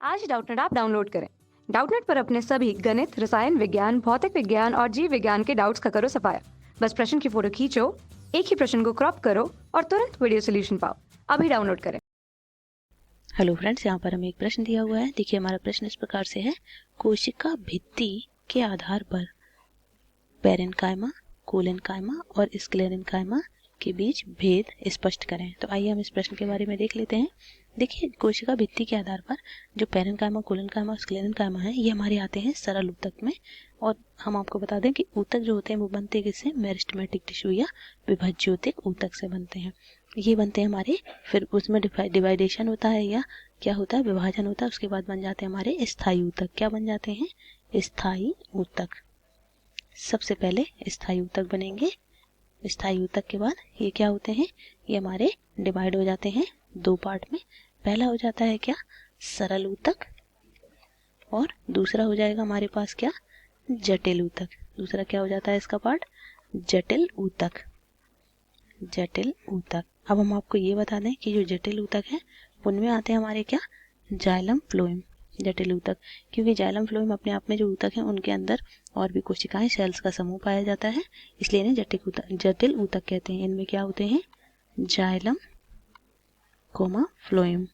आज Doubtnut app download करें। Doubtnut पर अपने सभी गणित, रसायन विज्ञान, भौतिक विज्ञान और जीव विज्ञान के डाउट्स का करो सफाया। बस प्रश्न की फोटो खींचो, एक ही प्रश्न को क्रॉप करो और तुरंत वीडियो सोल्यूशन पाओ। अभी डाउनलोड करें। हेलो फ्रेंड्स, यहाँ पर हमें एक प्रश्न दिया हुआ है। देखिए, हमारा प्रश्न इस प्रकार से है, कोशिका भित्ति के आधार पर पैरेन्काइमा, कोलेनकाइमा और स्क्लेरेन्काइमा के बीच भेद स्पष्ट करें। तो आइए हम इस प्रश्न के बारे में देख लेते हैं। देखिए, कोशिका भित्ति के आधार पर जो पैरेन्काइमा, कोलेनकाइमा और स्क्लेरेन्काइमा है, ये हमारे आते हैं सरल ऊतक में। और हम आपको बता दें कि ऊतक जो होते हैं वो बनते किससे, मेरिस्टेमेटिक टिश्यू या विभज्योतिक ऊतक से बनते हैं। ये बनते हैं हमारे, फिर उसमें डिवाइडेशन होता है या क्या होता है, विभाजन होता है। उसके बाद बन जाते हैं हमारे स्थायी ऊतक। क्या बन जाते हैं? स्थायी ऊतक। सबसे पहले स्थायी ऊतक बनेंगे। स्थायी ऊतक के बाद ये क्या होते हैं, ये हमारे डिवाइड हो जाते हैं दो पार्ट में। पहला हो जाता है क्या, सरल ऊतक, और दूसरा हो जाएगा हमारे पास क्या, जटिल ऊतक। दूसरा क्या हो जाता है इसका पार्ट, जटिल ऊतक। जटिल ऊतक। अब हम आपको ये बता दें कि जो जटिल ऊतक है उनमें आते हैं हमारे क्या, जाइलम फ्लोएम। जटिल ऊतक, क्योंकि जाइलम फ्लोएम अपने आप में जो ऊतक है उनके अंदर और भी कोशिकाएं, सेल्स का समूह पाया जाता है, इसलिए इन्हें जटिल ऊतक कहते हैं। इनमें क्या होते हैं, जाइलम कोमा फ्लोएम।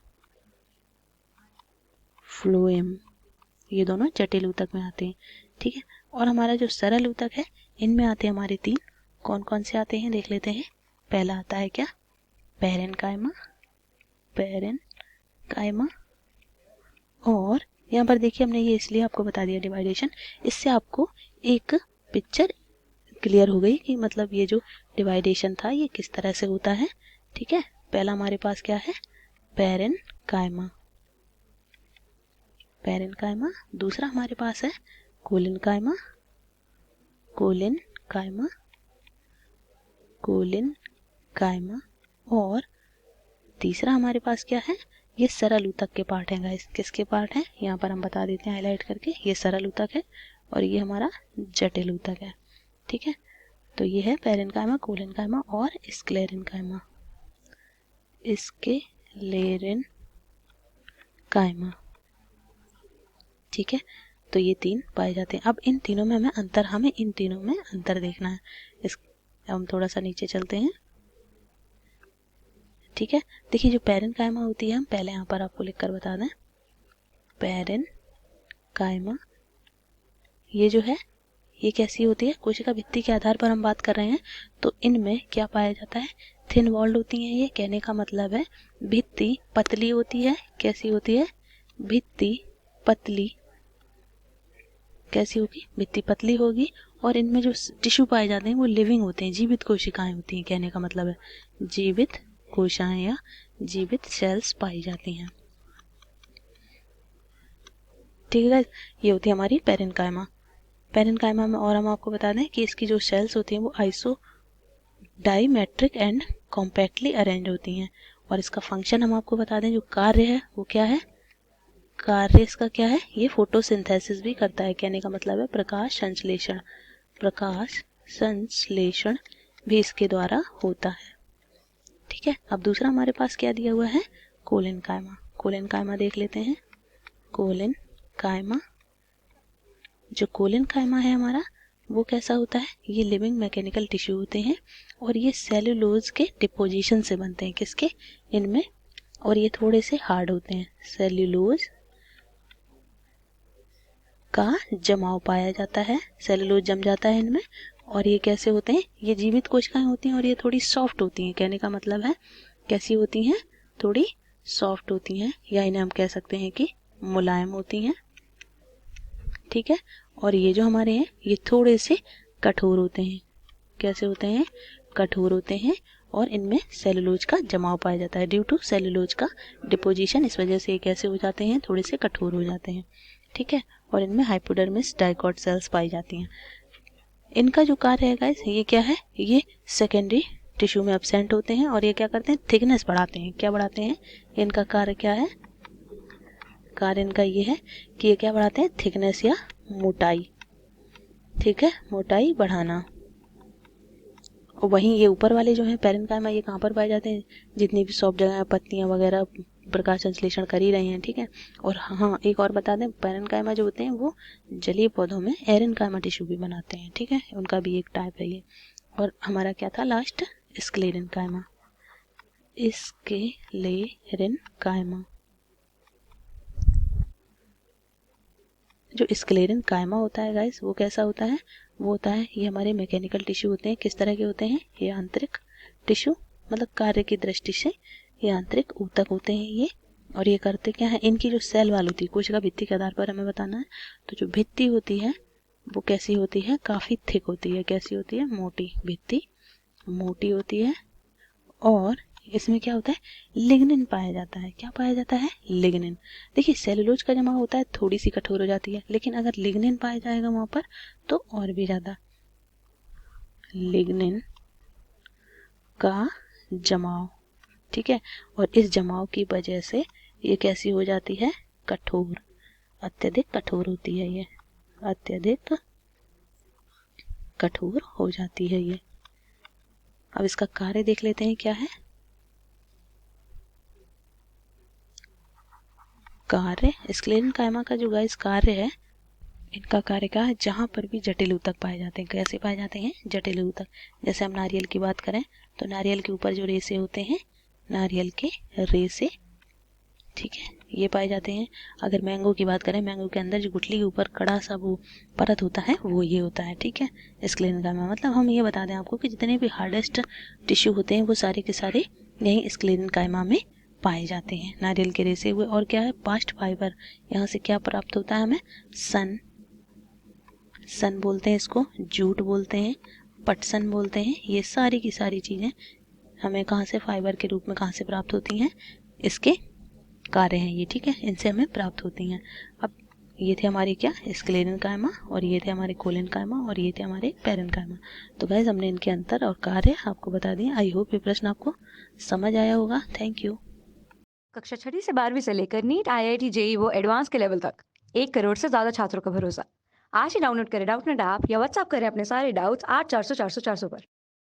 फ्लोएम, ये दोनों जटिल ऊतक में आते हैं। ठीक है। और हमारा जो सरल ऊतक है, इनमें आते हैं हमारे तीन। कौन कौन से आते हैं देख लेते हैं। पहला आता है क्या, पैरेन्काइमा। पैरेन्काइमा, और यहाँ पर देखिए हमने ये इसलिए आपको बता दिया डिवाइडेशन, इससे आपको एक पिक्चर क्लियर हो गई कि मतलब ये जो डिवाइडेशन था ये किस तरह से होता है। ठीक है। पहला हमारे पास क्या है, पैरेन्काइमा। पैरेन्काइमा। दूसरा हमारे पास है कोलेनकाइमा। कोलेनकाइमा। कोलेनकाइमा। और तीसरा हमारे पास क्या है, ये सरल ऊतक के पार्ट हैं गाइस। किसके पार्ट हैं, यहाँ पर हम बता देते हैं हाईलाइट करके। ये सरल ऊतक है और ये हमारा जटिल ऊतक है। ठीक है। तो ये है पैरेन्काइमा, कोलेनकाइमा और स्क्लेरेन्काइमा। स्क्लेरेन्काइमा। ठीक है। तो ये तीन पाए जाते हैं। अब इन तीनों में हमें इन तीनों में अंतर देखना है। हम थोड़ा सा नीचे चलते हैं। ठीक है। देखिए, जो पैरेन्काइमा होती है, हम पहले यहाँ पर आपको लिखकर बता दें। पैरेन्काइमा ये जो है, ये कैसी होती है, कोशिका भित्ति के आधार पर हम बात कर रहे हैं, तो इनमें क्या पाया जाता है, थिन वॉल्ड होती हैं। ये कहने का मतलब है भित्ति पतली होती है। कैसी होती है, भित्ति पतली। कैसी होगी, भित्ति पतली होगी। और इनमें जो टिश्यू पाए जाते हैं वो लिविंग होते हैं, जीवित कोशिकाएं होती हैं। कहने का मतलब है जीवित कोशिकाएं या जीवित सेल्स पाई जाती हैं। ठीक है। ये होती है हमारी पैरेन्काइमा। पैरेन्काइमा में और हम आपको बता दें कि इसकी जो सेल्स होती हैं वो आइसो डाइमेट्रिक एंड कॉम्पैक्टली अरेंज होती हैं। और इसका फंक्शन हम आपको बता दें, जो कार्य है वो क्या है, कार्य इसका क्या है, ये फोटोसिंथेसिस भी करता है। कहने का मतलब है प्रकाश संश्लेषण। प्रकाश संश्लेषण भी इसके द्वारा होता है। ठीक है। अब दूसरा हमारे पास क्या दिया हुआ है, कोलेनकाइमा। कोलेनकाइमा देख लेते हैं। कोलेनकाइमा, जो कोलेनकाइमा है हमारा, वो कैसा होता है, ये लिविंग मैकेनिकल टिश्यू होते हैं और ये सेलुलोज के डिपोजिशन से बनते हैं। किसके, इनमें। और ये थोड़े से हार्ड होते हैं। सेल्यूलोज का जमाव पाया जाता है, सेलुलोज जम जाता है इनमें। और ये कैसे होते हैं, ये जीवित कोशिकाएं होती हैं और ये थोड़ी सॉफ्ट होती हैं। कहने का मतलब है कैसी होती हैं, थोड़ी सॉफ्ट होती हैं, या इन्हें हम कह सकते हैं कि मुलायम होती हैं। ठीक है। और ये जो हमारे हैं ये थोड़े से कठोर होते हैं। कैसे होते हैं, कठोर होते हैं। और इनमें सेलुलोज का जमाव पाया जाता है, ड्यू टू सेलुलोज का डिपोजिशन। इस वजह से ये कैसे हो जाते हैं, थोड़े से कठोर हो जाते हैं। ठीक है। और इनमें हाइपोडर्मिस डाइकॉट सेल्स पाई जाती हैं। इनका जो कार्य है गाइस, ये क्या है, ये सेकेंडरी टिश्यू में एब्सेंट होते हैं और ये क्या करते हैं, थिकनेस बढ़ाते हैं। क्या बढ़ाते हैं, इनका कार्य क्या है, कार्य इनका ये है कि ये क्या बढ़ाते हैं, थिकनेस या मोटाई। ठीक है, मोटाई बढ़ाना। और वहीं ये ऊपर वाले जो हैं पैरेन्काइमा, ये कहाँ पर पाए जाते हैं, जितनी भी सॉफ्ट जगह है, पत्तियां वगैरह, प्रकाश संश्लेषण कर ही रहे हैं, ठीक है। और हाँ, एक और बता दें, पैरेन्काइमा जो होते हैं वो जलीय पौधों में एरेन्काइमा टिश्यू भी बनाते हैं, ठीक है, उनका भी एक टाइप है ये। और हमारा क्या था लास्ट, स्क्लेरेन्काइमा। स्क्लेरेन्काइमा, जो स्क्लेरेन्काइमा होता है गाइस, वो कैसा होता है, वो होता है, ये हमारे मैकेनिकल टिश्यू होते हैं। किस तरह के होते हैं, ये आंतरिक टिश्यू, मतलब कार्य की दृष्टि से ये आंतरिक ऊतक होते हैं ये। और ये करते क्या है, इनकी जो सेल वॉल होती है, कोशिका भित्ति के आधार पर हमें बताना है। तो जो भित्ति होती है वो कैसी होती है, काफ़ी थिक होती है। कैसी होती है, मोटी, भित्ति मोटी होती है। और इसमें क्या होता है, लिग्निन पाया जाता है। क्या पाया जाता है, लिग्निन। देखिए सेलुलोज का जमा होता है, थोड़ी सी कठोर हो जाती है, लेकिन अगर लिग्निन पाया जाएगा वहां पर तो और भी ज़्यादा। लिग्निन का जमाव, ठीक है। और इस जमाव की वजह से ये कैसी हो जाती है, कठोर, अत्यधिक कठोर होती है ये, अत्यधिक कठोर हो जाती है ये। अब इसका कार्य देख लेते हैं क्या है। कार्य, स्क्लेरेन्काइमा का जो गाइस कार्य है, इनका कार्य क्या है, जहाँ पर भी जटिल ऊतक पाए जाते हैं। कैसे पाए जाते हैं, जटिल ऊतक। जैसे हम नारियल की बात करें तो नारियल के ऊपर जो रेशे होते हैं, नारियल के रेशे, ठीक है, ये पाए जाते हैं। अगर मैंगो की बात करें, मैंगो के अंदर जो गुठली के ऊपर कड़ा सा वो परत होता है, वो ये होता है, ठीक है, स्क्लेरेन्काइमा। मतलब हम ये बता दें आपको कि जितने भी हार्डेस्ट टिश्यू होते हैं वो सारे के सारे यही स्क्लेरेन्काइमा में पाए जाते हैं, नारियल के रेशे हुए। और क्या है, बास्ट फाइबर, यहाँ से क्या प्राप्त होता है हमें, सन, सन बोलते हैं इसको, जूट बोलते हैं, पटसन बोलते हैं। ये सारी की सारी चीज़ें हमें कहाँ से, फाइबर के रूप में कहाँ से प्राप्त होती हैं, इसके कार्य हैं ये, ठीक है, इनसे हमें प्राप्त होती हैं। अब ये थे हमारे क्या, स्क्लेरेन्काइमा, और ये थे हमारे कोलेन्काइमा, और ये थे हमारे पैरेन्काइमा। तो गाइस हमने इनके अंतर और कार्य आपको बता दिए। आई होप ये प्रश्न आपको समझ आया होगा। Thank you. कक्षा 6वीं से 12वीं से लेकर नीट, आईआईटी, जेई वो एडवांस के लेवल तक 1 करोड़ से ज़्यादा छात्रों का भरोसा। आज ही डाउनलोड करें डाउटनेट ऐप या व्हाट्सएप करें अपने सारे डाउट्स 8400 400 400 पर।